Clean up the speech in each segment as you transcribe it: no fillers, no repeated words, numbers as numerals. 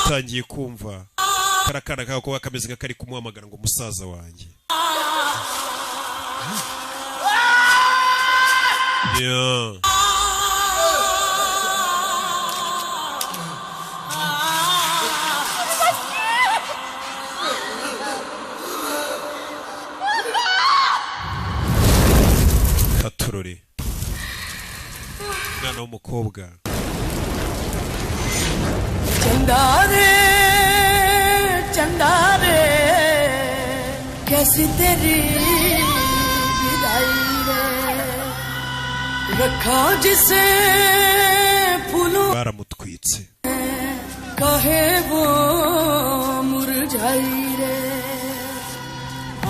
gatangiye kumva karakana kako kameze nka kari kumuhamagara ngo musaza wanjye. Yeah. Katurore mwana w'umukobwa. चंदारे चंदारे कैसी तेरी विदाई रे रखा जिसे फूलों baramutwitse कहे वो मुरझाई रे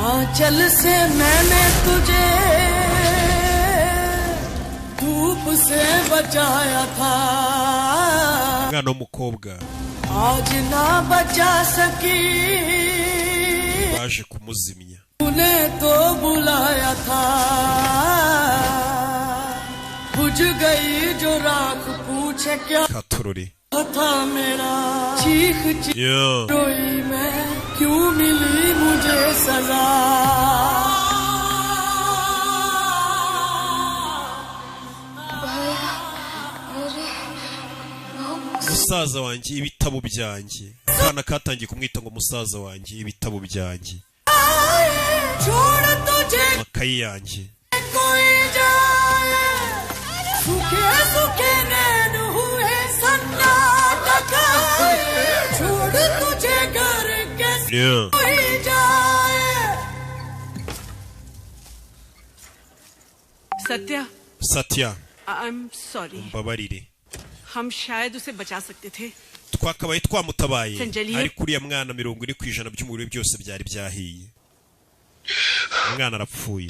आंचल से मैंने तुझे धूप से बचाया था mwana w'umukobwa आज ना बचा सकी baje kumuzimya तूने तो बुलाया था बुझ गई जो राख पूछे क्या Katurore. था मेरा चीख चीख Yeah. रोई मैं क्यों मिली मुझे सजा musaza wanjye ibitabo byanjye. Kana katangiye kumwita ngo musaza wanjye ibitabo byanjye. छोड़ तुझे Makayi yanjye. कोई जाए सूखे सूखे नैन हुए सन्नाटा छोड़ तुझे घर कैसे Yeah. कोई जाए Satya Satya I am sorry mbabarire. हम शायद उसे बचा सकते थे Twakabaye twamutabaye Sanjaliya. ariko uriya mwana 40% by'umubiri byose byari byahiye. Umwana arapfuye.